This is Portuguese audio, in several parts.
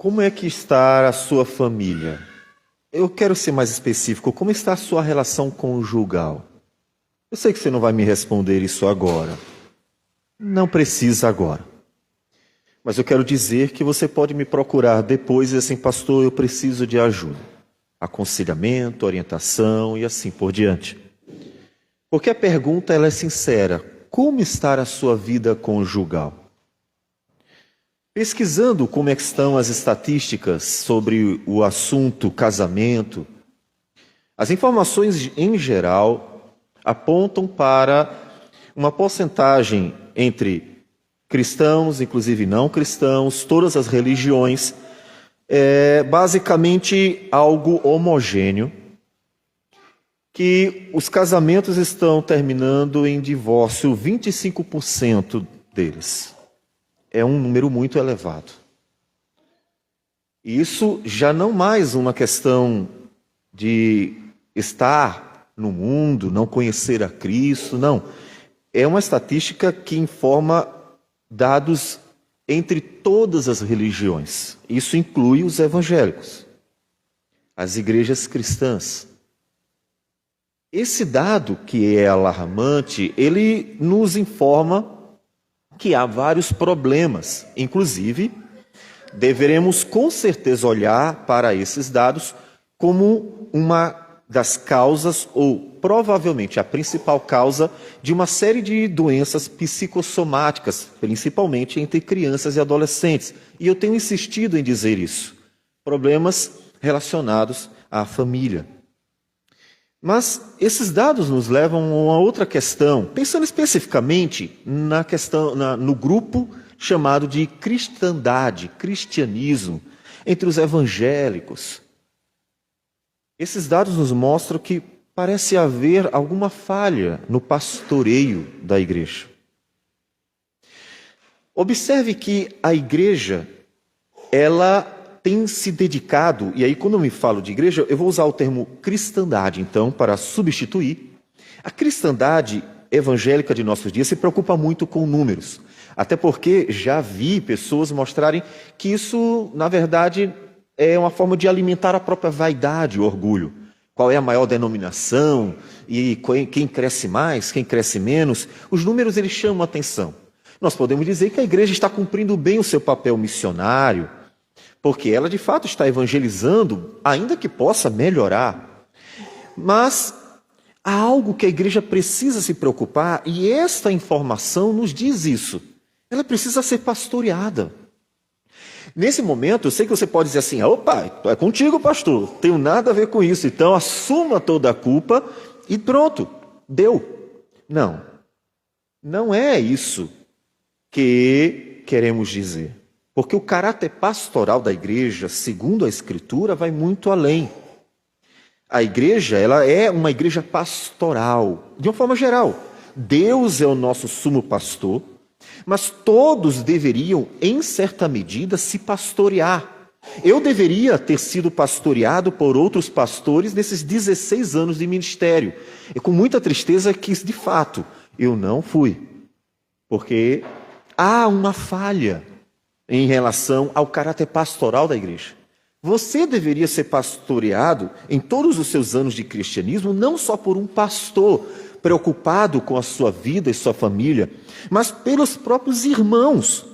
Como é que está a sua família? Eu quero ser mais específico. Como está a sua relação conjugal? Eu sei que você não vai me responder isso agora. Não precisa agora. Mas eu quero dizer que você pode me procurar depois e assim, pastor, eu preciso de ajuda. Aconselhamento, orientação e assim por diante. Porque a pergunta ela é sincera. Como está a sua vida conjugal? Pesquisando como é que estão as estatísticas sobre o assunto casamento, as informações em geral apontam para uma porcentagem entre cristãos, inclusive não cristãos, todas as religiões, basicamente algo homogêneo, que os casamentos estão terminando em divórcio, 25% deles. É um número muito elevado. Isso já não mais uma questão de estar no mundo, não conhecer a Cristo, não. É uma estatística que informa dados entre todas as religiões. Isso inclui os evangélicos, as igrejas cristãs. Esse dado, que é alarmante, ele nos informa que há vários problemas. Inclusive, deveremos com certeza olhar para esses dados como uma das causas, ou provavelmente a principal causa, de uma série de doenças psicossomáticas, principalmente entre crianças e adolescentes. E eu tenho insistido em dizer isso. Problemas relacionados à família. Mas esses dados nos levam a uma outra questão, pensando especificamente na questão, no grupo chamado de cristandade, cristianismo, entre os evangélicos. Esses dados nos mostram que parece haver alguma falha no pastoreio da igreja. Observe que a igreja, ela tem se dedicado, e aí quando eu me falo de igreja, eu vou usar o termo cristandade, então, para substituir. A cristandade evangélica de nossos dias se preocupa muito com números, até porque já vi pessoas mostrarem que isso, na verdade, é uma forma de alimentar a própria vaidade, o orgulho. Qual é a maior denominação, e quem cresce mais, quem cresce menos. Os números, eles chamam a atenção. Nós podemos dizer que a igreja está cumprindo bem o seu papel missionário, porque ela de fato está evangelizando, ainda que possa melhorar. Mas há algo que a igreja precisa se preocupar, e esta informação nos diz isso. Ela precisa ser pastoreada. Nesse momento, eu sei que você pode dizer assim, opa, é contigo, pastor, não tenho nada a ver com isso, então assuma toda a culpa e pronto, deu. Não, não é isso que queremos dizer. Porque o caráter pastoral da igreja, segundo a Escritura, vai muito além. A igreja, ela é uma igreja pastoral, de uma forma geral. Deus é o nosso sumo pastor, mas todos deveriam, em certa medida, se pastorear. Eu deveria ter sido pastoreado por outros pastores nesses 16 anos de ministério. E com muita tristeza que, de fato, eu não fui. Porque há uma falha em relação ao caráter pastoral da igreja. Você deveria ser pastoreado em todos os seus anos de cristianismo, não só por um pastor preocupado com a sua vida e sua família, mas pelos próprios irmãos.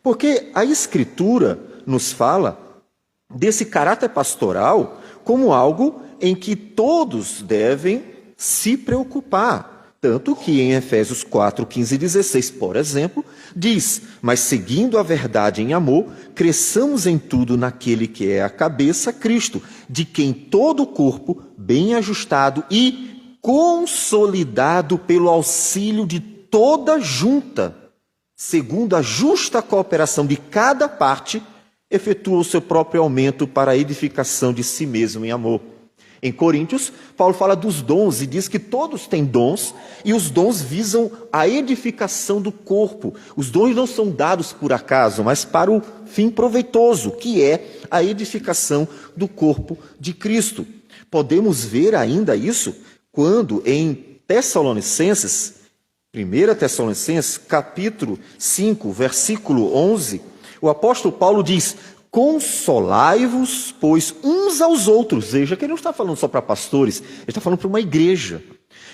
Porque a Escritura nos fala desse caráter pastoral como algo em que todos devem se preocupar. Tanto que em Efésios 4, 15 e 16, por exemplo, diz: mas seguindo a verdade em amor, cresçamos em tudo naquele que é a cabeça, Cristo, de quem todo o corpo, bem ajustado e consolidado pelo auxílio de toda junta, segundo a justa cooperação de cada parte, efetua o seu próprio aumento para a edificação de si mesmo em amor. Em Coríntios, Paulo fala dos dons e diz que todos têm dons e os dons visam a edificação do corpo. Os dons não são dados por acaso, mas para o fim proveitoso, que é a edificação do corpo de Cristo. Podemos ver ainda isso quando em Tessalonicenses, 1 Tessalonicenses, capítulo 5, versículo 11, o apóstolo Paulo diz: Consolai-vos, pois, uns aos outros. Veja que ele não está falando só para pastores, ele está falando para uma igreja.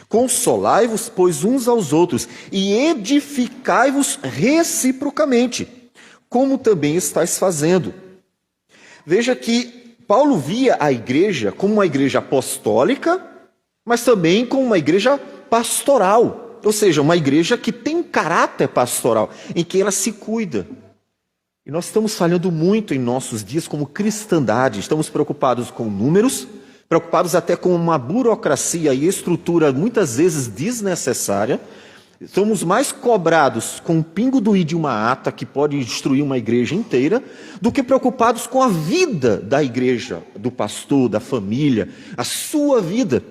Consolai-vos, pois, uns aos outros, e edificai-vos reciprocamente, como também estáis fazendo. Veja que Paulo via a igreja como uma igreja apostólica, mas também como uma igreja pastoral, ou seja, uma igreja que tem um caráter pastoral, em que ela se cuida. E nós estamos falhando muito em nossos dias como cristandade, estamos preocupados com números, preocupados até com uma burocracia e estrutura muitas vezes desnecessária. Somos mais cobrados com um pingo do i de uma ata que pode destruir uma igreja inteira, do que preocupados com a vida da igreja, do pastor, da família, a sua vida.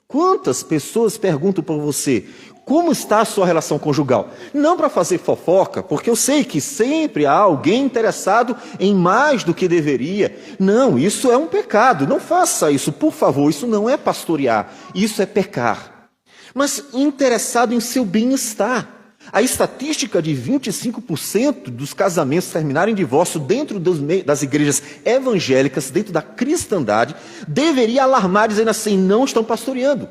Quantas pessoas perguntam para você, como está a sua relação conjugal? Não para fazer fofoca, porque eu sei que sempre há alguém interessado em mais do que deveria. Não, isso é um pecado, não faça isso, por favor, isso não é pastorear, isso é pecar. Mas interessado em seu bem-estar. A estatística de 25% dos casamentos terminarem em divórcio dentro das igrejas evangélicas, dentro da cristandade, deveria alarmar, dizendo assim, não estão pastoreando.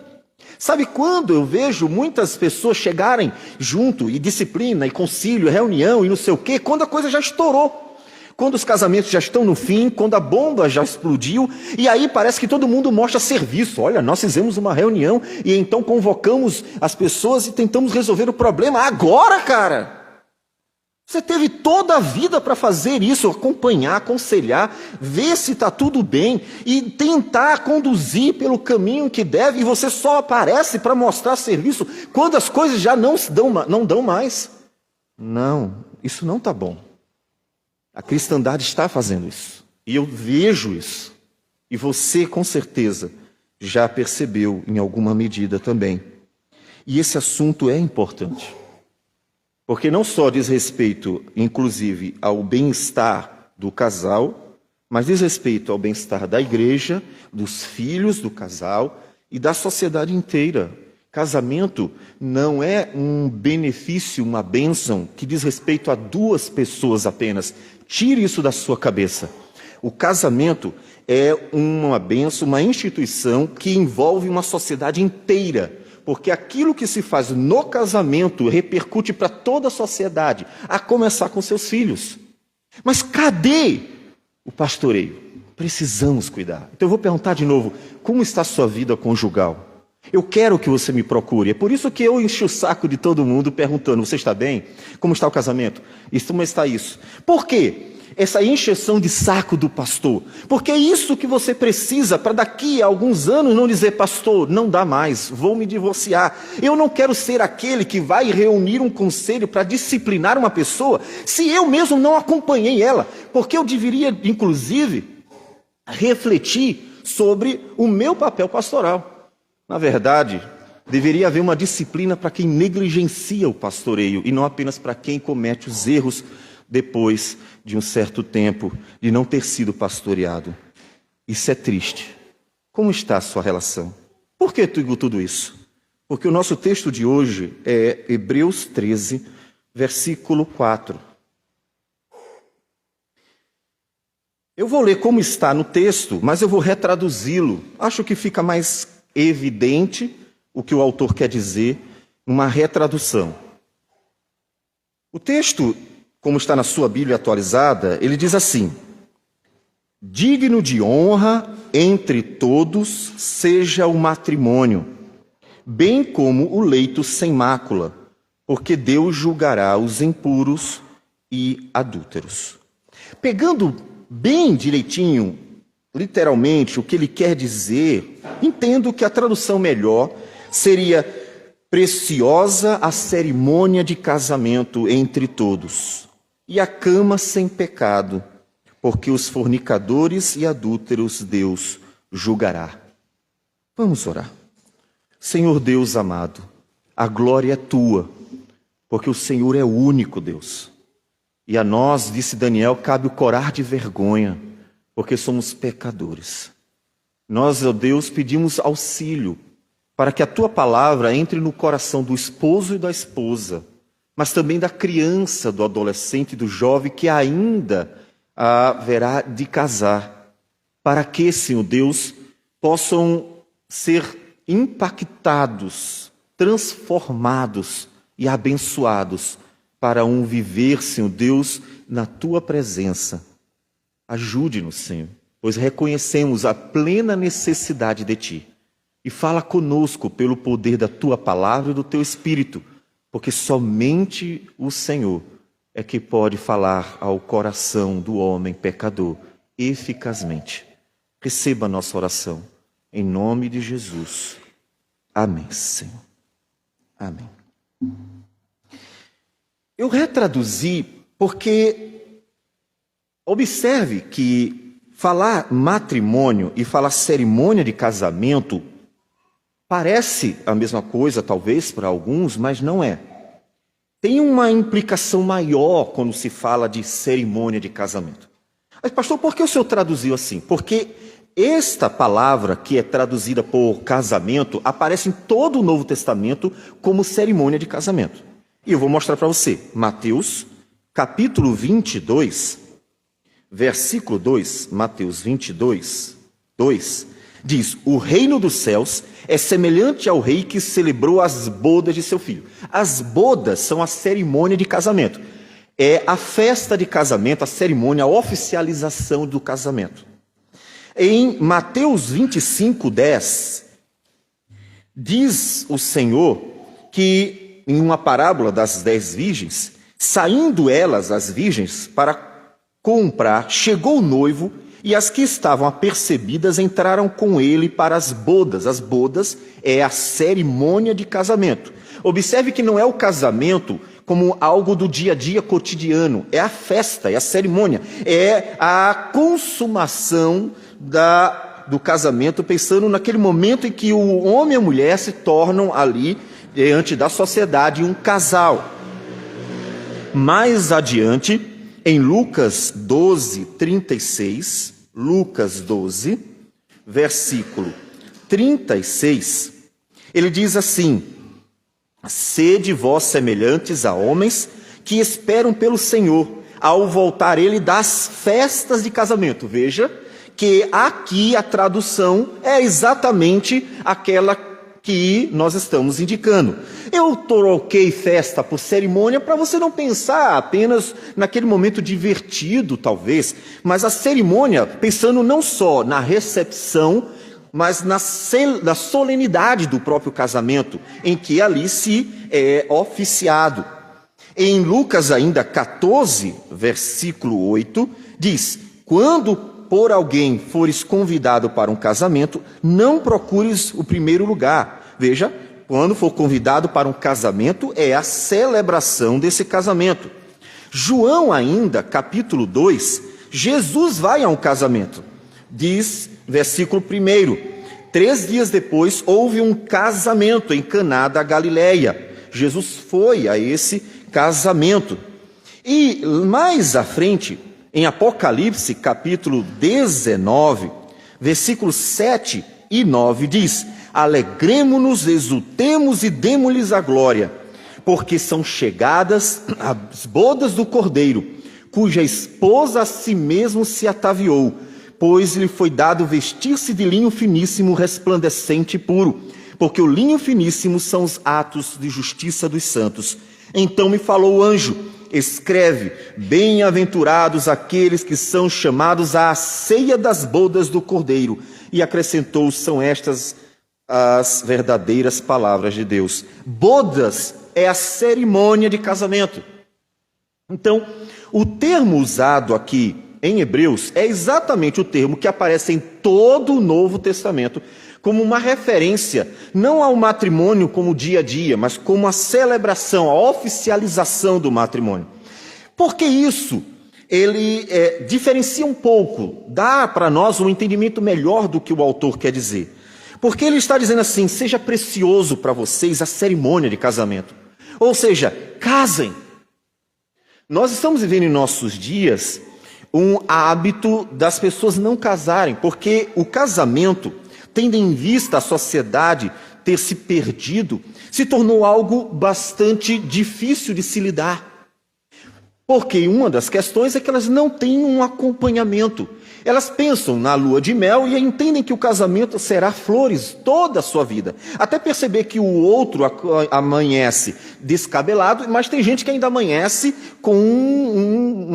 Sabe quando eu vejo muitas pessoas chegarem junto, e disciplina, e concílio, reunião, e não sei o quê, quando a coisa já estourou. Quando os casamentos já estão no fim, quando a bomba já explodiu, e aí parece que todo mundo mostra serviço. Olha, nós fizemos uma reunião, e então convocamos as pessoas e tentamos resolver o problema. Agora, cara! Você teve toda a vida para fazer isso, acompanhar, aconselhar, ver se está tudo bem e tentar conduzir pelo caminho que deve, e você só aparece para mostrar serviço quando as coisas já não dão mais. Não, isso não está bom. A cristandade está fazendo isso, e eu vejo isso, e você com certeza já percebeu em alguma medida também. E esse assunto é importante. Porque não só diz respeito, inclusive, ao bem-estar do casal, mas diz respeito ao bem-estar da igreja, dos filhos do casal e da sociedade inteira. Casamento não é um benefício, uma bênção que diz respeito a duas pessoas apenas. Tire isso da sua cabeça. O casamento é uma bênção, uma instituição que envolve uma sociedade inteira. Porque aquilo que se faz no casamento repercute para toda a sociedade, a começar com seus filhos. Mas cadê o pastoreio? Precisamos cuidar. Então eu vou perguntar de novo, como está a sua vida conjugal? Eu quero que você me procure. É por isso que eu encho o saco de todo mundo perguntando, você está bem? Como está o casamento? Como está isso? Por quê? Essa encheção de saco do pastor. Porque é isso que você precisa para daqui a alguns anos não dizer, pastor, não dá mais, vou me divorciar. Eu não quero ser aquele que vai reunir um conselho para disciplinar uma pessoa, se eu mesmo não acompanhei ela. Porque eu deveria, inclusive, refletir sobre o meu papel pastoral. Na verdade, deveria haver uma disciplina para quem negligencia o pastoreio e não apenas para quem comete os erros depois de um certo tempo de não ter sido pastoreado. Isso é triste. Como está a sua relação? Por que digo tudo isso? Porque o nosso texto de hoje é Hebreus 13, versículo 4. Eu vou ler como está no texto, mas eu vou retraduzi-lo. Acho que fica mais evidente o que o autor quer dizer numa retradução. O texto, como está na sua Bíblia atualizada, ele diz assim: digno de honra entre todos seja o matrimônio, bem como o leito sem mácula, porque Deus julgará os impuros e adúlteros. Pegando bem direitinho, literalmente, o que ele quer dizer, entendo que a tradução melhor seria: preciosa a cerimônia de casamento entre todos, e a cama sem pecado, porque os fornicadores e adúlteros Deus julgará. Vamos orar. Senhor Deus amado, a glória é tua, porque o Senhor é o único Deus. E a nós, disse Daniel, cabe o corar de vergonha, porque somos pecadores. Nós, ó Deus, pedimos auxílio para que a tua palavra entre no coração do esposo e da esposa, mas também da criança, do adolescente e do jovem que ainda haverá de casar, para que, Senhor Deus, possam ser impactados, transformados e abençoados para um viver, Senhor Deus, na Tua presença. Ajude-nos, Senhor, pois reconhecemos a plena necessidade de Ti. E fala conosco pelo poder da Tua palavra e do Teu Espírito, porque somente o Senhor é que pode falar ao coração do homem pecador eficazmente. Receba a nossa oração, em nome de Jesus. Amém, Senhor. Amém. Eu retraduzi porque observe que falar matrimônio e falar cerimônia de casamento parece a mesma coisa, talvez, para alguns, mas não é. Tem uma implicação maior quando se fala de cerimônia de casamento. Mas, pastor, por que o senhor traduziu assim? Porque esta palavra, que é traduzida por casamento, aparece em todo o Novo Testamento como cerimônia de casamento. E eu vou mostrar para você. Mateus, capítulo 22, versículo 2, Mateus 22, 2, diz: o reino dos céus é semelhante ao rei que celebrou as bodas de seu filho. As bodas são a cerimônia de casamento. É a festa de casamento, a cerimônia, a oficialização do casamento. Em Mateus 25, 10, diz o Senhor que, em uma parábola das 10 virgens, saindo elas, as virgens, para comprar, chegou o noivo, e as que estavam apercebidas entraram com ele para as bodas. As bodas é a cerimônia de casamento. Observe que não é o casamento como algo do dia a dia cotidiano. É a festa, é a cerimônia. É a consumação do casamento, pensando naquele momento em que o homem e a mulher se tornam ali, diante da sociedade, um casal. Mais adiante, em Lucas 12, 36... Lucas 12, versículo 36, ele diz assim: sede vós semelhantes a homens que esperam pelo Senhor, ao voltar ele das festas de casamento. Veja que aqui a tradução é exatamente aquela que nós estamos indicando. Eu troquei festa por cerimônia para você não pensar apenas naquele momento divertido, talvez, mas a cerimônia, pensando não só na recepção, mas na solenidade do próprio casamento, em que ali se é oficiado. Em Lucas ainda 14, versículo 8, diz: quando por alguém fores convidado para um casamento, não procures o primeiro lugar. Veja, quando for convidado para um casamento, é a celebração desse casamento. João ainda, capítulo 2, Jesus vai a um casamento. Diz, versículo 1, 3 dias depois houve um casamento em Caná da Galileia. Jesus foi a esse casamento. E mais à frente, em Apocalipse, capítulo 19, versículos 7 e 9, diz: alegremo-nos, exultemos e demo-lhes a glória, porque são chegadas as bodas do Cordeiro, cuja esposa a si mesmo se ataviou, pois lhe foi dado vestir-se de linho finíssimo, resplandecente e puro, porque o linho finíssimo são os atos de justiça dos santos. Então me falou o anjo: escreve, bem-aventurados aqueles que são chamados à ceia das bodas do Cordeiro. E acrescentou: são estas as verdadeiras palavras de Deus. Bodas é a cerimônia de casamento. Então, o termo usado aqui em Hebreus é exatamente o termo que aparece em todo o Novo Testamento, como uma referência, não ao matrimônio como dia a dia, mas como a celebração, a oficialização do matrimônio. Porque isso, ele diferencia um pouco, dá para nós um entendimento melhor do que o autor quer dizer. Porque ele está dizendo assim: seja precioso para vocês a cerimônia de casamento. Ou seja, casem. Nós estamos vivendo em nossos dias um hábito das pessoas não casarem, porque o casamento, tendo em vista a sociedade ter se perdido, se tornou algo bastante difícil de se lidar. Porque uma das questões é que elas não têm um acompanhamento. Elas pensam na lua de mel e entendem que o casamento será flores toda a sua vida. Até perceber que o outro amanhece descabelado, mas tem gente que ainda amanhece com um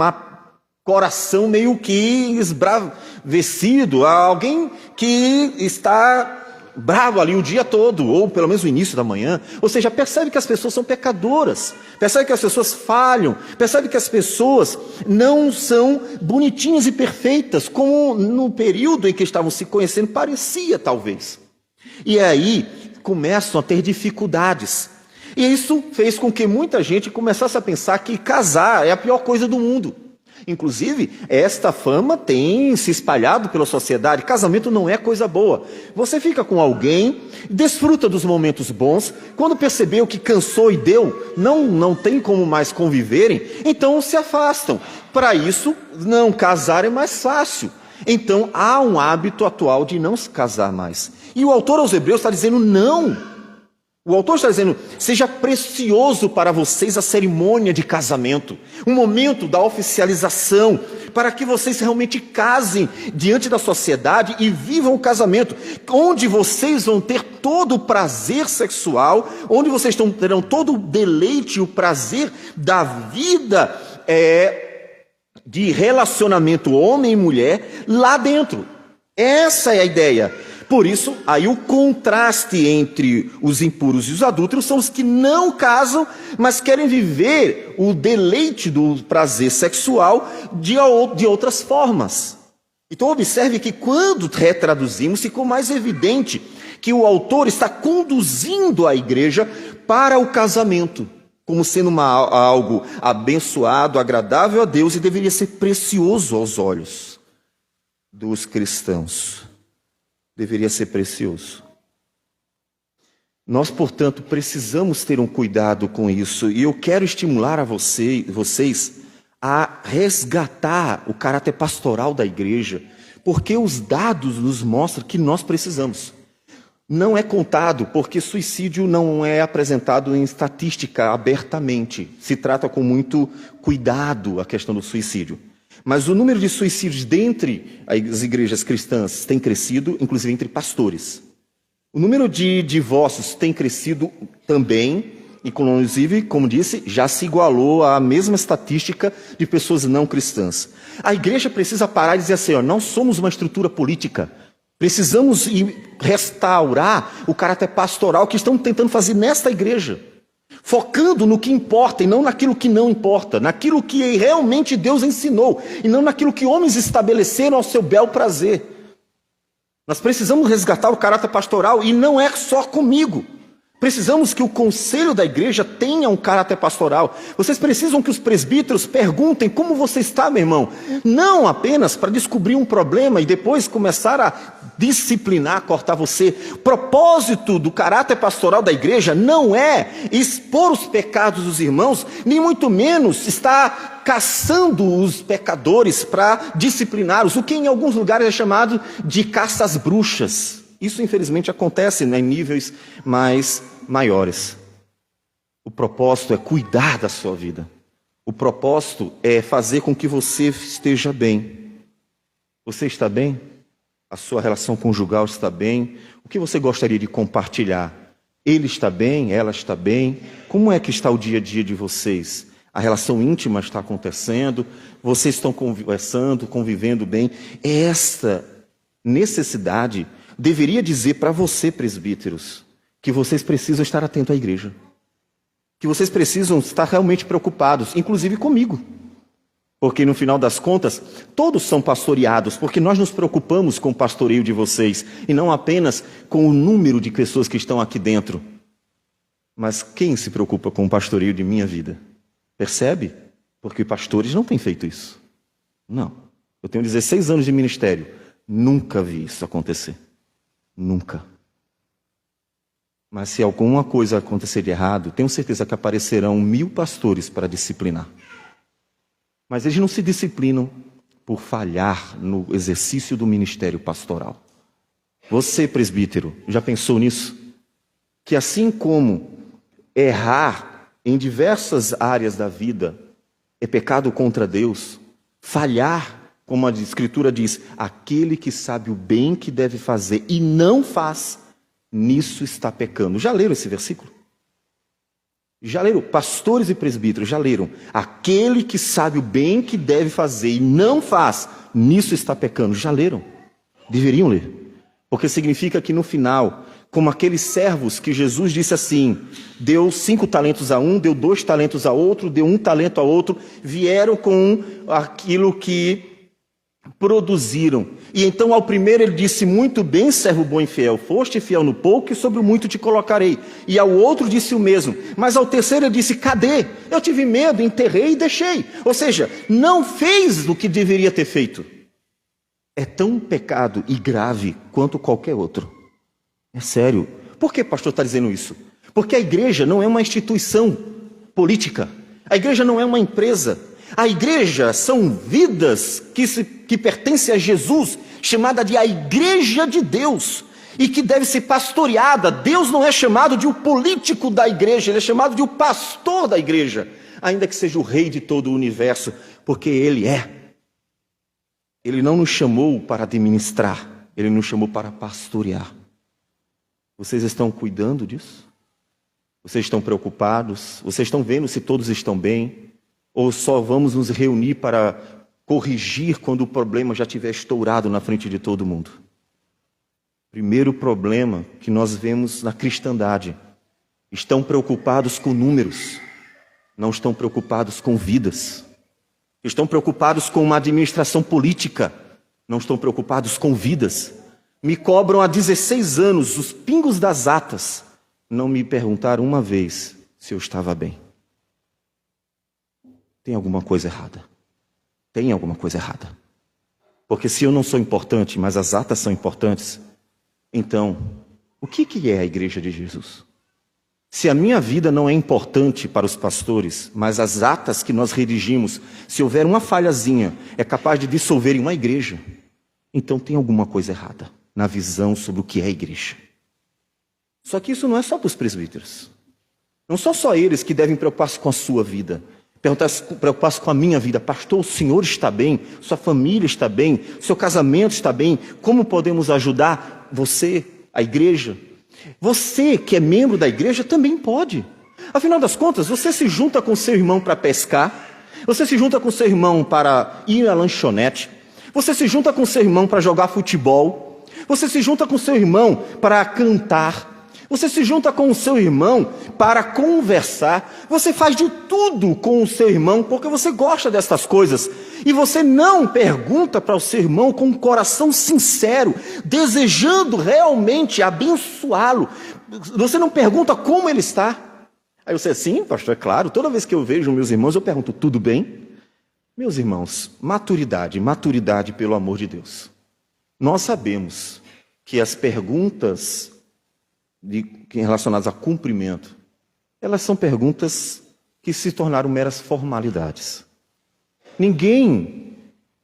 coração meio que esbravecido. Alguém que está bravo ali o dia todo, ou pelo menos o início da manhã. Ou seja, percebe que as pessoas são pecadoras, percebe que as pessoas falham, percebe que as pessoas não são bonitinhas e perfeitas, como no período em que estavam se conhecendo parecia, talvez. E aí começam a ter dificuldades. E isso fez com que muita gente começasse a pensar que casar é a pior coisa do mundo. Inclusive, esta fama tem se espalhado pela sociedade. Casamento não é coisa boa. Você fica com alguém, desfruta dos momentos bons, quando percebeu que cansou e deu, não tem como mais conviverem, então se afastam. Para isso, não casar é mais fácil. Então, há um hábito atual de não se casar mais. E o autor aos Hebreus está dizendo não. O autor está dizendo, seja precioso para vocês a cerimônia de casamento, um momento da oficialização, para que vocês realmente casem diante da sociedade e vivam o casamento, onde vocês vão ter todo o prazer sexual, onde vocês terão todo o deleite e o prazer da vida de relacionamento homem e mulher lá dentro. Essa é a ideia. Por isso, aí o contraste entre os impuros e os adúlteros são os que não casam, mas querem viver o deleite do prazer sexual de outras formas. Então observe que quando retraduzimos, ficou mais evidente que o autor está conduzindo a igreja para o casamento, como sendo algo abençoado, agradável a Deus e deveria ser precioso aos olhos dos cristãos. Deveria ser precioso. Nós, portanto, precisamos ter um cuidado com isso. E eu quero estimular a vocês a resgatar o caráter pastoral da igreja, porque os dados nos mostram que nós precisamos. Não é contado, porque suicídio não é apresentado em estatística abertamente. Se trata com muito cuidado a questão do suicídio. Mas o número de suicídios dentre as igrejas cristãs tem crescido, inclusive entre pastores. O número de divórcios tem crescido também, inclusive, como disse, já se igualou à mesma estatística de pessoas não cristãs. A igreja precisa parar e dizer assim, não somos uma estrutura política. Precisamos restaurar o caráter pastoral que estamos tentando fazer nesta igreja. Focando no que importa e não naquilo que não importa, naquilo que realmente Deus ensinou e não naquilo que homens estabeleceram ao seu bel prazer. Nós precisamos resgatar o caráter pastoral e não é só comigo. Precisamos que o conselho da igreja tenha um caráter pastoral. Vocês precisam que os presbíteros perguntem como você está, meu irmão. Não apenas para descobrir um problema e depois começar a disciplinar, cortar você. O propósito do caráter pastoral da igreja não é expor os pecados dos irmãos, nem muito menos estar caçando os pecadores para discipliná-los, o que em alguns lugares é chamado de caça às bruxas. Isso, infelizmente, acontece em níveis mais maiores. O propósito é cuidar da sua vida. O propósito é fazer com que você esteja bem. Você está bem? A sua relação conjugal está bem? O que você gostaria de compartilhar? Ele está bem? Ela está bem? Como é que está o dia a dia de vocês? A relação íntima está acontecendo? Vocês estão conversando, convivendo bem? Esta necessidade deveria dizer para você, presbíteros, que vocês precisam estar atentos à igreja. Que vocês precisam estar realmente preocupados, inclusive comigo. Porque no final das contas, todos são pastoreados, porque nós nos preocupamos com o pastoreio de vocês, e não apenas com o número de pessoas que estão aqui dentro. Mas quem se preocupa com o pastoreio de minha vida? Percebe? Porque pastores não têm feito isso. Não. Eu tenho 16 anos de ministério. Nunca vi isso acontecer. Nunca. Mas se alguma coisa acontecer de errado, tenho certeza que aparecerão 1000 pastores para disciplinar. Mas eles não se disciplinam por falhar no exercício do ministério pastoral. Você, presbítero, já pensou nisso? Que assim como errar em diversas áreas da vida é pecado contra Deus. Falhar, como a Escritura diz, aquele que sabe o bem que deve fazer e não faz, nisso está pecando. Já leram esse versículo? Já leram? Pastores e presbíteros, já leram? Aquele que sabe o bem que deve fazer e não faz, nisso está pecando. Já leram? Deveriam ler. Porque significa que no final, como aqueles servos que Jesus disse assim, deu 5 talentos a um, deu 2 talentos a outro, deu 1 talento a outro, vieram com aquilo que produziram. E então ao primeiro ele disse, muito bem, servo bom e fiel, foste fiel no pouco e sobre o muito te colocarei. E ao outro disse o mesmo. Mas ao terceiro ele disse, cadê? Eu tive medo, enterrei e deixei. Ou seja, não fez o que deveria ter feito. É tão pecado e grave quanto qualquer outro. É sério. Por que o pastor está dizendo isso? Porque a igreja não é uma instituição política. A igreja não é uma empresa. A igreja são vidas que pertencem a Jesus, chamada de a igreja de Deus, e que deve ser pastoreada. Deus não é chamado de o político da igreja, ele é chamado de o pastor da igreja, ainda que seja o rei de todo o universo, porque ele é. Ele não nos chamou para administrar, ele nos chamou para pastorear. Vocês estão cuidando disso? Vocês estão preocupados? Vocês estão vendo se todos estão bem? Ou só vamos nos reunir para corrigir quando o problema já estiver estourado na frente de todo mundo? Primeiro problema que nós vemos na cristandade. Estão preocupados com números, não estão preocupados com vidas. Estão preocupados com uma administração política, não estão preocupados com vidas. Me cobram há 16 anos os pingos das atas. Não me perguntaram uma vez se eu estava bem. Tem alguma coisa errada. Tem alguma coisa errada. Porque se eu não sou importante, mas as atas são importantes, então, o que é a igreja de Jesus? Se a minha vida não é importante para os pastores, mas as atas que nós redigimos, se houver uma falhazinha, é capaz de dissolver em uma igreja, então tem alguma coisa errada na visão sobre o que é a igreja. Só que isso não é só para os presbíteros. Não são só eles que devem preocupar-se com a sua vida. Preocupar-se com a minha vida. Pastor, o senhor está bem? Sua família está bem? Seu casamento está bem? Como podemos ajudar você, a igreja? Você que é membro da igreja também pode. Afinal das contas, você se junta com seu irmão para pescar, você se junta com seu irmão para ir à lanchonete, você se junta com seu irmão para jogar futebol, você se junta com seu irmão para cantar, você se junta com o seu irmão para conversar, você faz de tudo com o seu irmão porque você gosta dessas coisas. E você não pergunta para o seu irmão com um coração sincero, desejando realmente abençoá-lo. Você não pergunta como ele está. Aí você, sim, pastor, é claro, toda vez que eu vejo meus irmãos eu pergunto, tudo bem? Meus irmãos, maturidade pelo amor de Deus. Nós sabemos que as perguntas relacionadas a cumprimento, elas são perguntas que se tornaram meras formalidades. Ninguém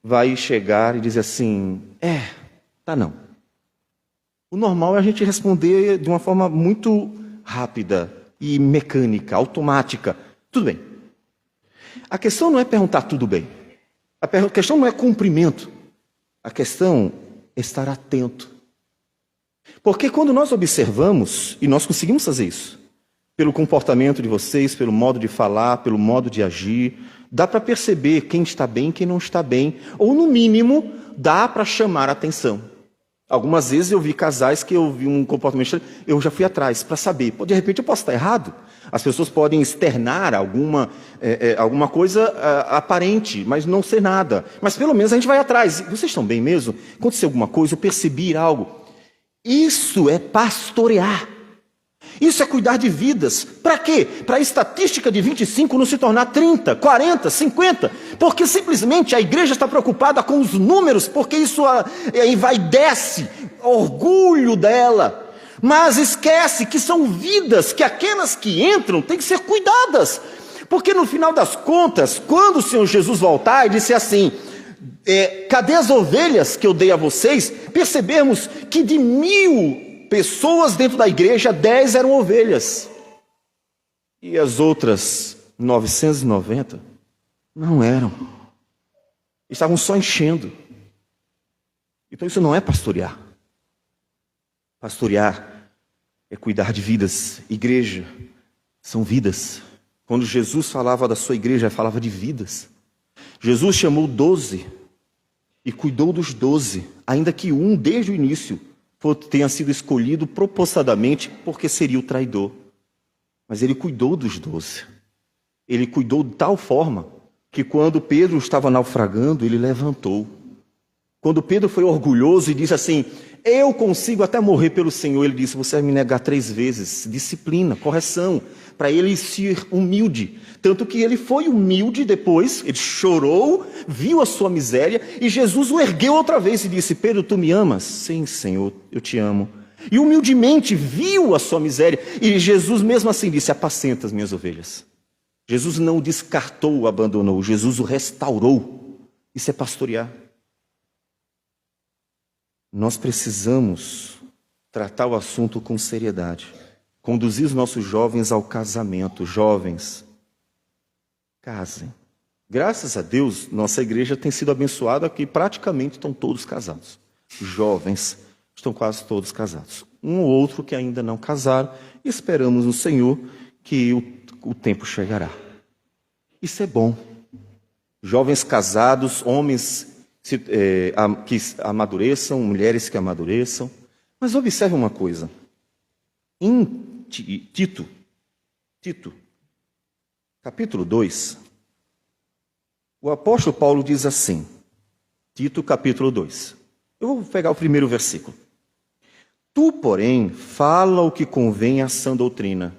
vai chegar e dizer assim, tá não. O normal é a gente responder de uma forma muito rápida e mecânica, automática. Tudo bem. A questão não é perguntar tudo bem. A questão não é cumprimento. A questão é estar atento. Porque quando nós observamos, e nós conseguimos fazer isso, pelo comportamento de vocês, pelo modo de falar, pelo modo de agir, dá para perceber quem está bem e quem não está bem, ou no mínimo, dá para chamar a atenção. Algumas vezes eu vi casais que eu vi um comportamento, eu já fui atrás para saber, de repente eu posso estar errado. As pessoas podem externar alguma coisa aparente, mas não ser nada. Mas pelo menos a gente vai atrás. Vocês estão bem mesmo? Aconteceu alguma coisa, eu percebi algo. Isso é pastorear. Isso é cuidar de vidas. Para quê? Para a estatística de 25 não se tornar 30, 40, 50. Porque simplesmente a igreja está preocupada com os números, porque isso envaidece orgulho dela. Mas esquece que são vidas, que aquelas que entram têm que ser cuidadas. Porque no final das contas, quando o Senhor Jesus voltar e disser assim, cadê as ovelhas que eu dei a vocês? Percebemos que de 1.000 pessoas dentro da igreja, 10 eram ovelhas. E as outras 990 Não eram. Estavam só enchendo. Então isso não é pastorear. Pastorear é cuidar de vidas. Igreja são vidas. Quando Jesus falava da sua igreja, falava de vidas. Jesus chamou 12 e cuidou dos 12, ainda que um, desde o início, tenha sido escolhido propositadamente porque seria o traidor. Mas ele cuidou dos 12. Ele cuidou de tal forma que quando Pedro estava naufragando, ele levantou. Quando Pedro foi orgulhoso e disse assim, eu consigo até morrer pelo Senhor, ele disse, você vai me negar 3 vezes. Disciplina, correção, para ele ser humilde. Tanto que ele foi humilde depois, ele chorou, viu a sua miséria, e Jesus o ergueu outra vez e disse, Pedro, tu me amas? Sim, Senhor, eu te amo. E humildemente viu a sua miséria, e Jesus mesmo assim disse, apacenta as minhas ovelhas. Jesus não o descartou, o abandonou, Jesus o restaurou. Isso é pastorear. Nós precisamos tratar o assunto com seriedade. Conduzir os nossos jovens ao casamento. Jovens, casem. Graças a Deus, nossa igreja tem sido abençoada que praticamente estão todos casados. Jovens estão quase todos casados. Um ou outro que ainda não casaram. E esperamos no Senhor que o tempo chegará. Isso é bom. Jovens casados, homens que amadureçam, mulheres que amadureçam. Mas observe uma coisa. Em Tito, capítulo 2, o apóstolo Paulo diz assim, Tito, capítulo 2. Eu vou pegar o primeiro versículo. Tu, porém, fala o que convém à sã doutrina,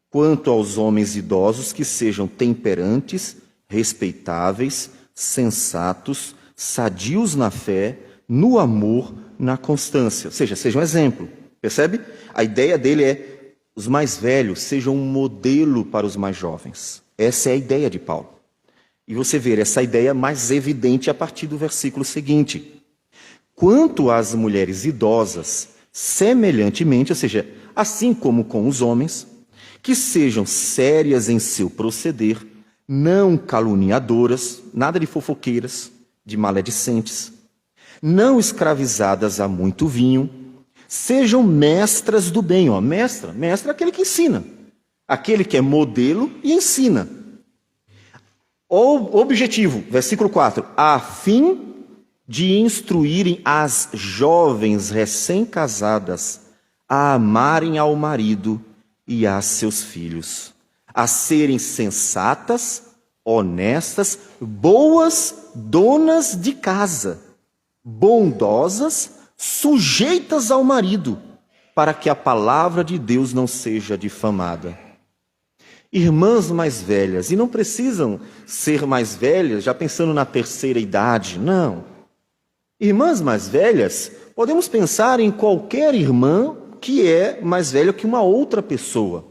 quanto aos homens idosos que sejam temperantes, respeitáveis, sensatos, sadios na fé, no amor, na constância. Ou seja, seja um exemplo. Percebe? A ideia dele é os mais velhos sejam um modelo para os mais jovens. Essa é a ideia de Paulo. E você vê essa ideia mais evidente a partir do versículo seguinte. Quanto às mulheres idosas, semelhantemente, ou seja, assim como com os homens, que sejam sérias em seu proceder, não caluniadoras, nada de fofoqueiras, de maledicentes, não escravizadas a muito vinho, sejam mestras do bem. Mestra é aquele que ensina, aquele que é modelo e ensina. O objetivo, versículo 4, a fim de instruírem as jovens recém-casadas a amarem ao marido e a seus filhos, a serem sensatas, honestas, boas donas de casa, bondosas, sujeitas ao marido, para que a palavra de Deus não seja difamada. Irmãs mais velhas, e não precisam ser mais velhas já pensando na terceira idade, não. Irmãs mais velhas, podemos pensar em qualquer irmã que é mais velha que uma outra pessoa,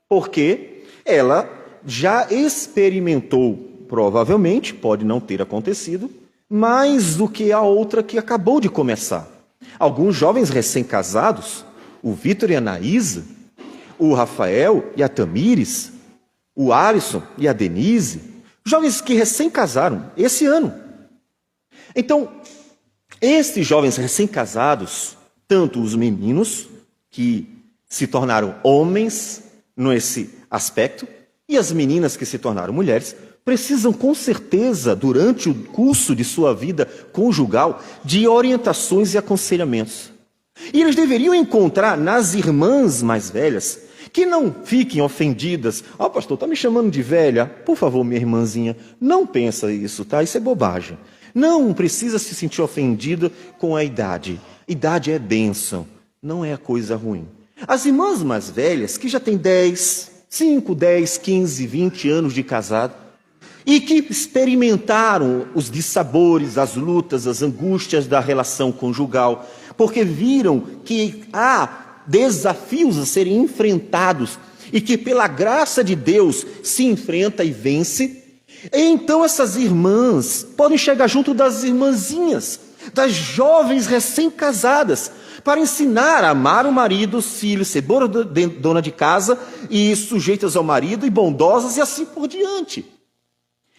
porque ela já experimentou, provavelmente, pode não ter acontecido, mais do que a outra que acabou de começar. Alguns jovens recém-casados, o Vitor e a Anaísa, o Rafael e a Tamires, o Alisson e a Denise, jovens que recém-casaram esse ano. Então, esses jovens recém-casados, tanto os meninos, que se tornaram homens nesse aspecto, e as meninas que se tornaram mulheres, precisam com certeza, durante o curso de sua vida conjugal, de orientações e aconselhamentos. E eles deveriam encontrar nas irmãs mais velhas, que não fiquem ofendidas. Pastor, está me chamando de velha? Por favor, minha irmãzinha, não pensa isso, tá? Isso é bobagem. Não precisa se sentir ofendida com a idade. Idade é bênção, não é coisa ruim. As irmãs mais velhas, que já têm 5, 10, 15, 20 anos de casado, e que experimentaram os dissabores, as lutas, as angústias da relação conjugal, porque viram que há desafios a serem enfrentados e que pela graça de Deus se enfrenta e vence. Então essas irmãs podem chegar junto das irmãzinhas, das jovens recém-casadas, para ensinar a amar o marido, os filhos, ser boa dona de casa e sujeitas ao marido e bondosas e assim por diante.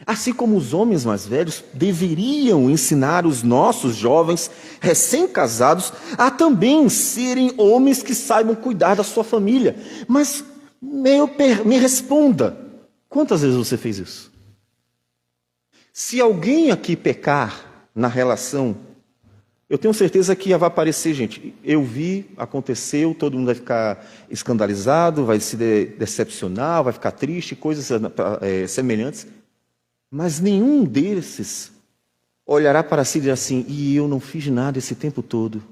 Assim como os homens mais velhos deveriam ensinar os nossos jovens recém-casados a também serem homens que saibam cuidar da sua família. Mas me responda, quantas vezes você fez isso? Se alguém aqui pecar na relação, eu tenho certeza que vai aparecer, gente. Eu vi, aconteceu, todo mundo vai ficar escandalizado, vai se decepcionar, vai ficar triste, coisas semelhantes. Mas nenhum desses olhará para si e dirá assim, e eu não fiz nada esse tempo todo.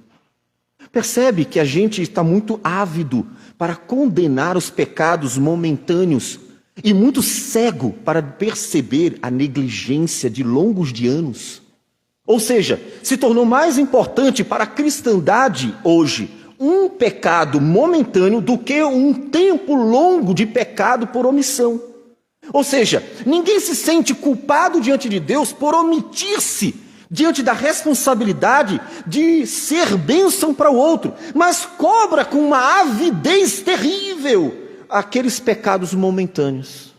Percebe que a gente está muito ávido para condenar os pecados momentâneos e muito cego para perceber a negligência de longos de anos. Ou seja, se tornou mais importante para a cristandade hoje um pecado momentâneo do que um tempo longo de pecado por omissão. Ou seja, ninguém se sente culpado diante de Deus por omitir-se diante da responsabilidade de ser bênção para o outro, mas cobra com uma avidez terrível aqueles pecados momentâneos.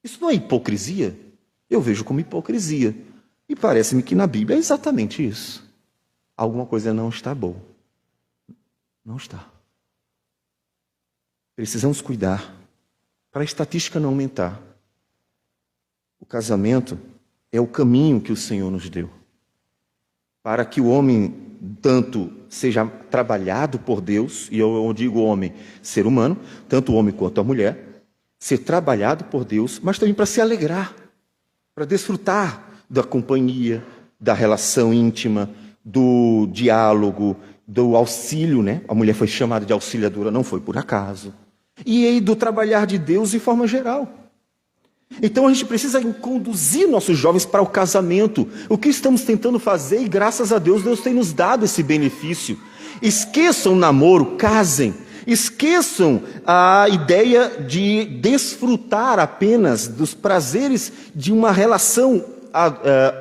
Isso não é hipocrisia? Eu vejo como hipocrisia. E parece-me que na Bíblia é exatamente isso. Alguma coisa não está boa. Não está. Precisamos cuidar para a estatística não aumentar. O casamento é o caminho que o Senhor nos deu, para que o homem tanto seja trabalhado por Deus, e eu digo homem, ser humano, tanto o homem quanto a mulher, ser trabalhado por Deus, mas também para se alegrar, para desfrutar da companhia, da relação íntima, do diálogo, do auxílio, né? A mulher foi chamada de auxiliadora, não foi por acaso. E aí do trabalhar de Deus de forma geral. Então a gente precisa conduzir nossos jovens para o casamento. O que estamos tentando fazer, e graças a Deus, Deus tem nos dado esse benefício. Esqueçam o namoro, casem. Esqueçam a ideia de desfrutar apenas dos prazeres de uma relação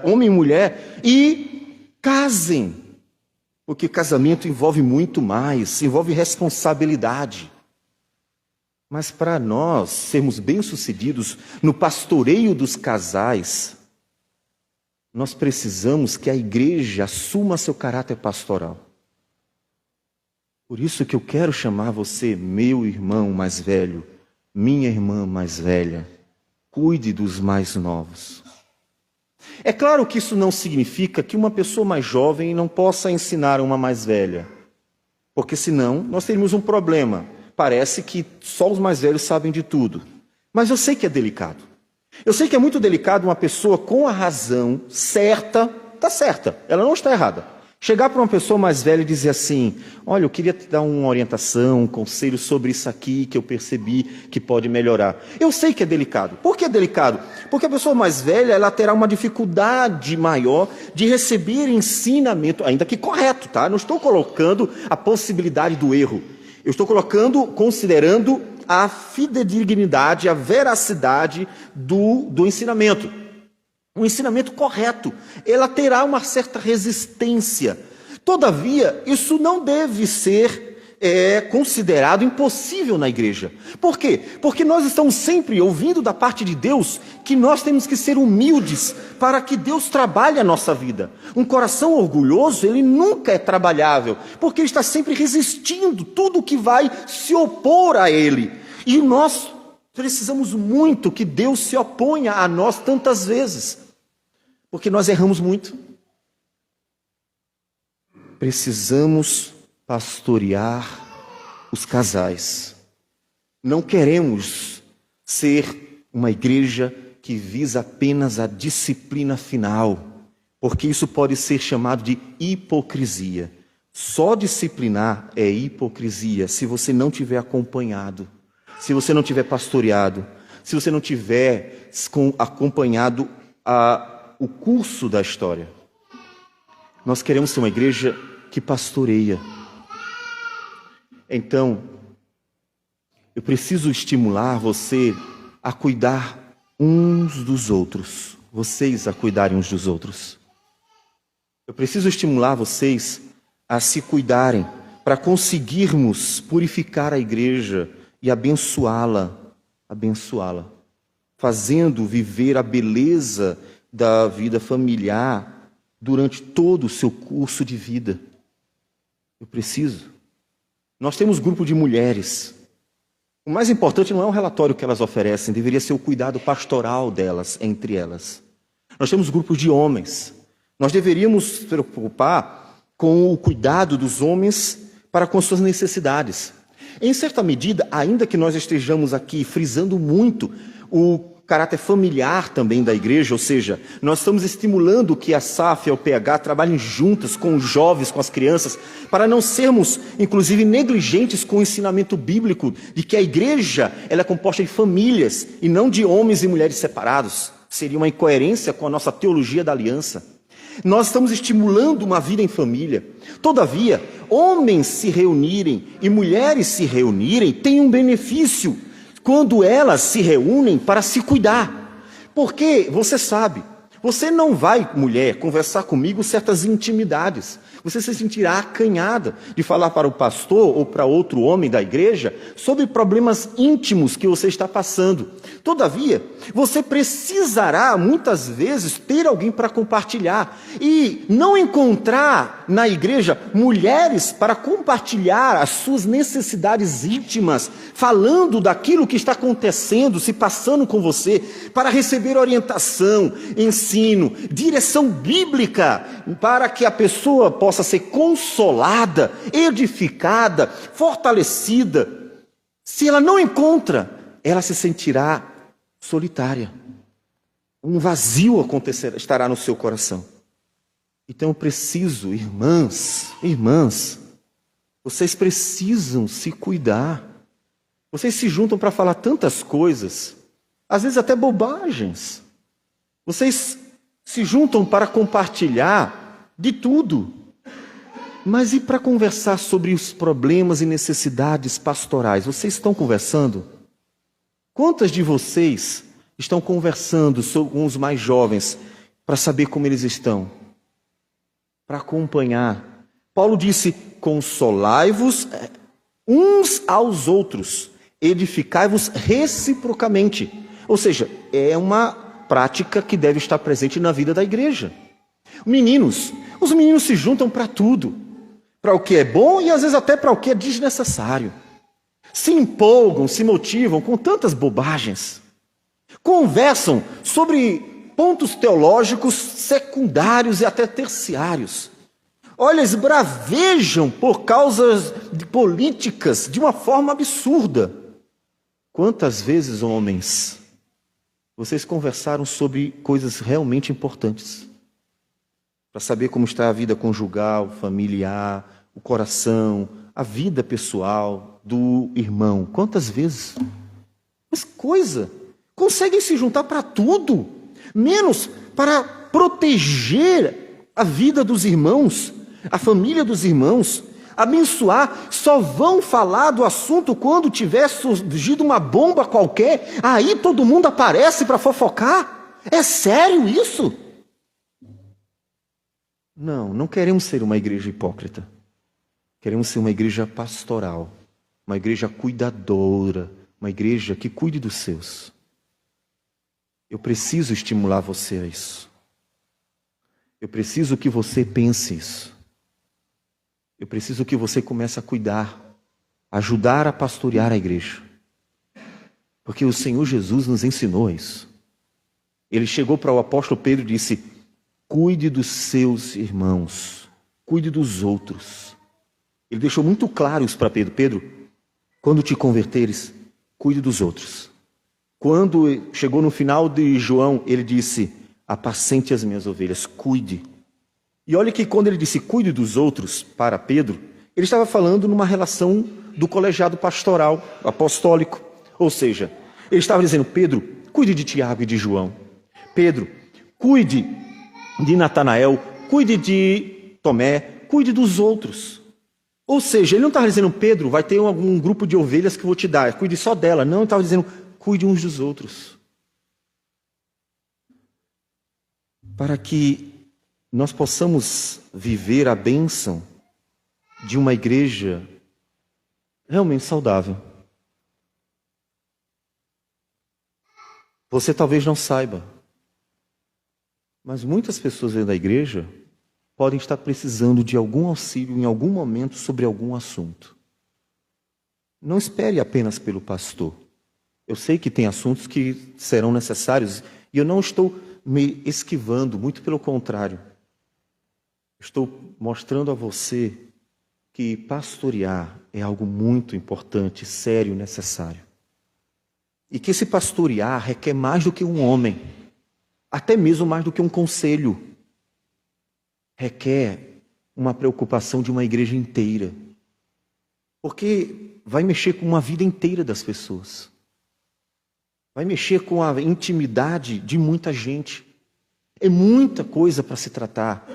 homem e mulher e casem. Porque casamento envolve muito mais, envolve responsabilidade. Mas para nós sermos bem-sucedidos no pastoreio dos casais, nós precisamos que a igreja assuma seu caráter pastoral. Por isso que eu quero chamar você, meu irmão mais velho, minha irmã mais velha, cuide dos mais novos. É claro que isso não significa que uma pessoa mais jovem não possa ensinar uma mais velha, porque senão nós teríamos um problema. Parece que só os mais velhos sabem de tudo. Mas eu sei que é delicado. Eu sei que é muito delicado uma pessoa com a razão certa, está certa, ela não está errada. Chegar para uma pessoa mais velha e dizer assim, olha, eu queria te dar uma orientação, um conselho sobre isso aqui que eu percebi que pode melhorar. Eu sei que é delicado. Por que é delicado? Porque a pessoa mais velha, ela terá uma dificuldade maior de receber ensinamento, ainda que correto, tá? Não estou colocando a possibilidade do erro. Eu estou considerando a fidedignidade, a veracidade do ensinamento. Um ensinamento correto. Ela terá uma certa resistência. Todavia, isso não deve ser considerado impossível na igreja. Por quê? Porque nós estamos sempre ouvindo da parte de Deus que nós temos que ser humildes para que Deus trabalhe a nossa vida. Um coração orgulhoso, ele nunca é trabalhável, porque ele está sempre resistindo tudo que vai se opor a ele. E nós precisamos muito que Deus se oponha a nós tantas vezes, porque nós erramos muito. Precisamos pastorear os casais. Não queremos ser uma igreja que visa apenas a disciplina final, porque isso pode ser chamado de hipocrisia. Só disciplinar é hipocrisia se você não tiver acompanhado, se você não tiver pastoreado, se você não tiver acompanhado o curso da história. Nós queremos ser uma igreja que pastoreia. Então, eu preciso estimular você a cuidar uns dos outros, vocês a cuidarem uns dos outros. Eu preciso estimular vocês a se cuidarem para conseguirmos purificar a igreja e abençoá-la. fazendo viver a beleza da vida familiar durante todo o seu curso de vida. Eu preciso. Nós temos grupo de mulheres. O mais importante não é o relatório que elas oferecem, deveria ser o cuidado pastoral delas, entre elas. Nós temos grupos de homens. Nós deveríamos nos preocupar com o cuidado dos homens para com suas necessidades. Em certa medida, ainda que nós estejamos aqui frisando muito o caráter familiar também da igreja, ou seja, nós estamos estimulando que a SAF e a UPH trabalhem juntas com os jovens, com as crianças, para não sermos, inclusive, negligentes com o ensinamento bíblico de que a igreja ela é composta de famílias e não de homens e mulheres separados. Seria uma incoerência com a nossa teologia da aliança. Nós estamos estimulando uma vida em família. Todavia, homens se reunirem e mulheres se reunirem tem um benefício quando elas se reúnem para se cuidar. Porque, você sabe, você não vai, mulher, conversar comigo certas intimidades. Você se sentirá acanhada de falar para o pastor ou para outro homem da igreja sobre problemas íntimos que você está passando. Todavia, você precisará muitas vezes ter alguém para compartilhar e não encontrar na igreja mulheres para compartilhar as suas necessidades íntimas, falando daquilo que está acontecendo, se passando com você, para receber orientação, ensino, direção bíblica, para que a pessoa possa ser consolada, edificada, fortalecida. Se ela não encontra, ela se sentirá solitária. Um vazio estará no seu coração. Então eu preciso, irmãs, vocês precisam se cuidar. Vocês se juntam para falar tantas coisas, às vezes até bobagens. Vocês se juntam para compartilhar de tudo. Mas e para conversar sobre os problemas e necessidades pastorais? Vocês estão conversando? Quantas de vocês estão conversando com os mais jovens para saber como eles estão? Para acompanhar. Paulo disse, consolai-vos uns aos outros, edificai-vos reciprocamente. Ou seja, é uma prática que deve estar presente na vida da igreja. Os meninos se juntam para tudo. Para o que é bom e às vezes até para o que é desnecessário. Se empolgam, se motivam com tantas bobagens. Conversam sobre pontos teológicos secundários e até terciários. Olha, esbravejam por causas de políticas de uma forma absurda. Quantas vezes, homens, vocês conversaram sobre coisas realmente importantes? Para saber como está a vida conjugal, familiar, o coração, a vida pessoal do irmão. Quantas vezes? Mas conseguem se juntar para tudo, menos para proteger a vida dos irmãos, a família dos irmãos, abençoar. Só vão falar do assunto quando tiver surgido uma bomba qualquer, aí todo mundo aparece para fofocar. É sério isso? Não queremos ser uma igreja hipócrita. Queremos ser uma igreja pastoral, uma igreja cuidadora, uma igreja que cuide dos seus. Eu preciso estimular você a isso. Eu preciso que você pense isso. Eu preciso que você comece a cuidar, ajudar a pastorear a igreja. Porque o Senhor Jesus nos ensinou isso. Ele chegou para o apóstolo Pedro e disse, cuide dos seus irmãos, cuide dos outros. Ele deixou muito claro isso para Pedro. Pedro, quando te converteres, cuide dos outros. Quando chegou no final de João, ele disse, apacente as minhas ovelhas, cuide. E olha que quando ele disse cuide dos outros para Pedro, ele estava falando numa relação do colegiado pastoral, apostólico. Ou seja, ele estava dizendo, Pedro, cuide de Tiago e de João. Pedro, cuide de Natanael, cuide de Tomé, cuide dos outros. Ou seja, ele não estava dizendo, Pedro, vai ter algum grupo de ovelhas que eu vou te dar, cuide só dela. Não, ele estava dizendo, cuide uns dos outros. Para que nós possamos viver a bênção de uma igreja realmente saudável. Você talvez não saiba, mas muitas pessoas dentro da igreja podem estar precisando de algum auxílio em algum momento sobre algum assunto. Não espere apenas pelo pastor. Eu sei que tem assuntos que serão necessários e eu não estou me esquivando, muito pelo contrário. Estou mostrando a você que pastorear é algo muito importante, sério, necessário. E que esse pastorear requer mais do que um homem, até mesmo mais do que um conselho. Requer uma preocupação de uma igreja inteira. Porque vai mexer com uma vida inteira das pessoas. Vai mexer com a intimidade de muita gente. É muita coisa para se tratar.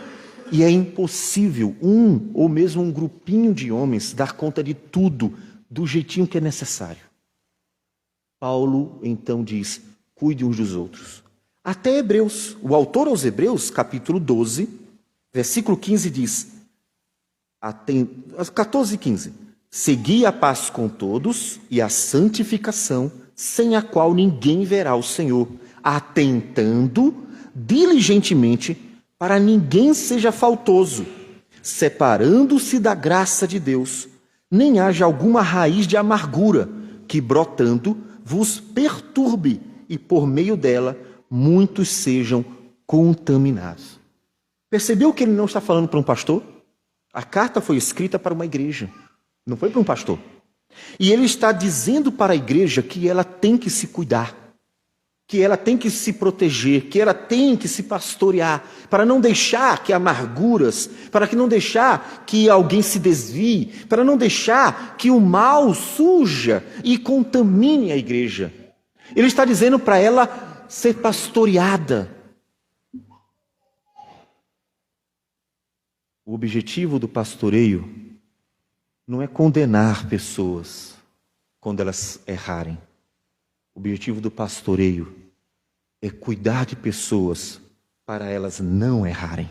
E é impossível um ou mesmo um grupinho de homens dar conta de tudo do jeitinho que é necessário. Paulo então diz, cuide uns dos outros. Até Hebreus, o autor aos Hebreus, capítulo 12, versículo 15 diz, 14 e 15, segui a paz com todos e a santificação, sem a qual ninguém verá o Senhor, atentando diligentemente para ninguém seja faltoso, separando-se da graça de Deus, nem haja alguma raiz de amargura que, brotando, vos perturbe e, por meio dela, muitos sejam contaminados. Percebeu que ele não está falando para um pastor? A carta foi escrita para uma igreja, não foi para um pastor. E ele está dizendo para a igreja que ela tem que se cuidar, que ela tem que se proteger, que ela tem que se pastorear, para não deixar que amarguras, para que não deixar que alguém se desvie, para não deixar que o mal suja e contamine a igreja. Ele está dizendo para ela ser pastoreada. O objetivo do pastoreio não é condenar pessoas quando elas errarem. O objetivo do pastoreio é cuidar de pessoas para elas não errarem.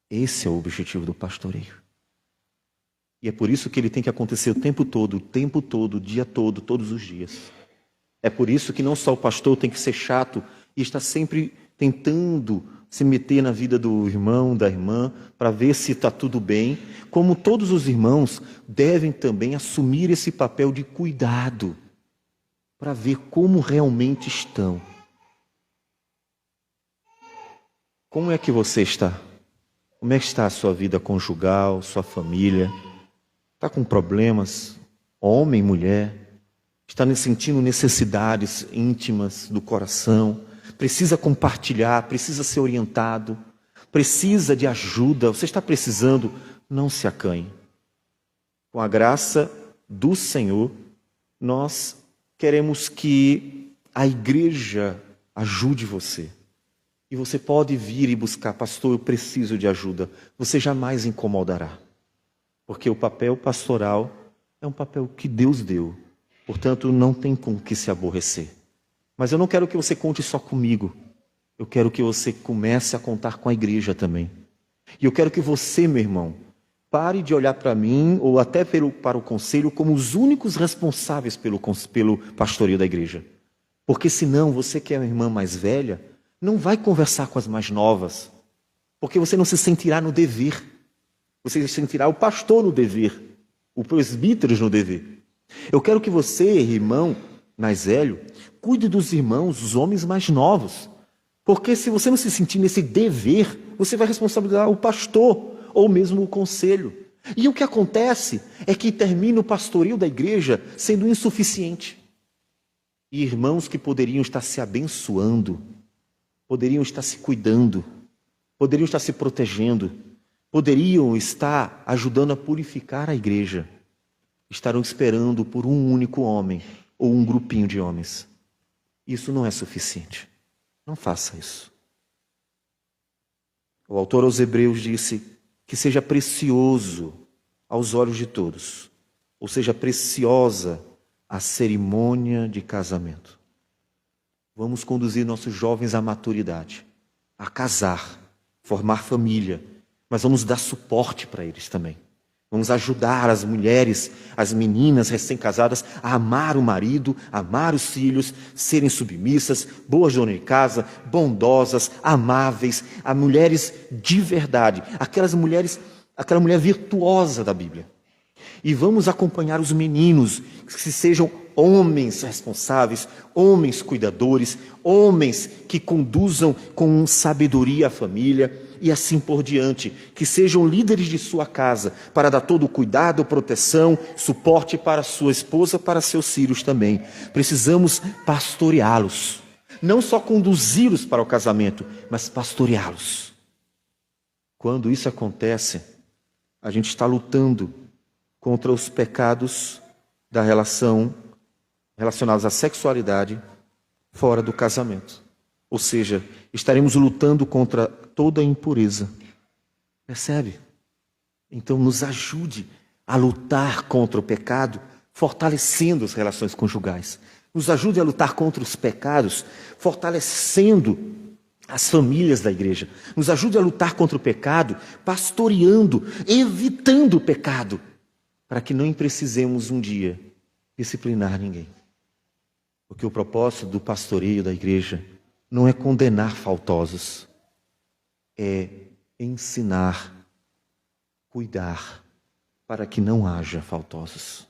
Esse é o objetivo do pastoreio. E é por isso que ele tem que acontecer o tempo todo, o dia todo, todos os dias. É por isso que não só o pastor tem que ser chato e está sempre tentando se meter na vida do irmão, da irmã, para ver se está tudo bem, como todos os irmãos devem também assumir esse papel de cuidado, para ver como realmente estão. Como é que você está? Como é que está a sua vida conjugal, sua família? Está com problemas? Homem, mulher? Está sentindo necessidades íntimas do coração? Precisa compartilhar, precisa ser orientado, precisa de ajuda, você está precisando, não se acanhe. Com a graça do Senhor, nós queremos que a igreja ajude você. E você pode vir e buscar, pastor, eu preciso de ajuda. Você jamais incomodará. Porque o papel pastoral é um papel que Deus deu. Portanto, não tem com que se aborrecer. Mas eu não quero que você conte só comigo. Eu quero que você comece a contar com a igreja também. E eu quero que você, meu irmão, pare de olhar para mim ou até para o conselho como os únicos responsáveis pelo pastoreio da igreja. Porque senão você que é uma irmã mais velha, não vai conversar com as mais novas. Porque você não se sentirá no dever. Você se sentirá o pastor no dever, o presbítero no dever. Eu quero que você, irmão mais velho, cuide dos irmãos, os homens mais novos. Porque se você não se sentir nesse dever, você vai responsabilizar o pastor ou mesmo o conselho. E o que acontece é que termina o pastoreio da igreja sendo insuficiente. E irmãos que poderiam estar se abençoando, poderiam estar se cuidando, poderiam estar se protegendo, poderiam estar ajudando a purificar a igreja, estarão esperando por um único homem ou um grupinho de homens. Isso não é suficiente. Não faça isso. O autor aos Hebreus disse que seja precioso aos olhos de todos, ou seja, preciosa a cerimônia de casamento. Vamos conduzir nossos jovens à maturidade, a casar, formar família, mas vamos dar suporte para eles também. Vamos ajudar as mulheres, as meninas recém-casadas a amar o marido, amar os filhos, serem submissas, boas donas de casa, bondosas, amáveis, a mulheres de verdade, aquela mulher virtuosa da Bíblia. E vamos acompanhar os meninos, que sejam homens responsáveis, homens cuidadores, homens que conduzam com sabedoria a família e assim por diante, que sejam líderes de sua casa para dar todo o cuidado, proteção, suporte para sua esposa, para seus filhos também. Precisamos pastoreá-los, não só conduzi-los para o casamento, mas pastoreá-los. Quando isso acontece, a gente está lutando contra os pecados da relação relacionados à sexualidade fora do casamento. Ou seja, estaremos lutando contra toda a impureza. Percebe? Então nos ajude a lutar contra o pecado, fortalecendo as relações conjugais. Nos ajude a lutar contra os pecados, fortalecendo as famílias da igreja. Nos ajude a lutar contra o pecado, pastoreando, evitando o pecado, para que não precisemos um dia disciplinar ninguém. Porque o propósito do pastoreio da igreja não é condenar faltosos, é ensinar, cuidar, para que não haja faltosos.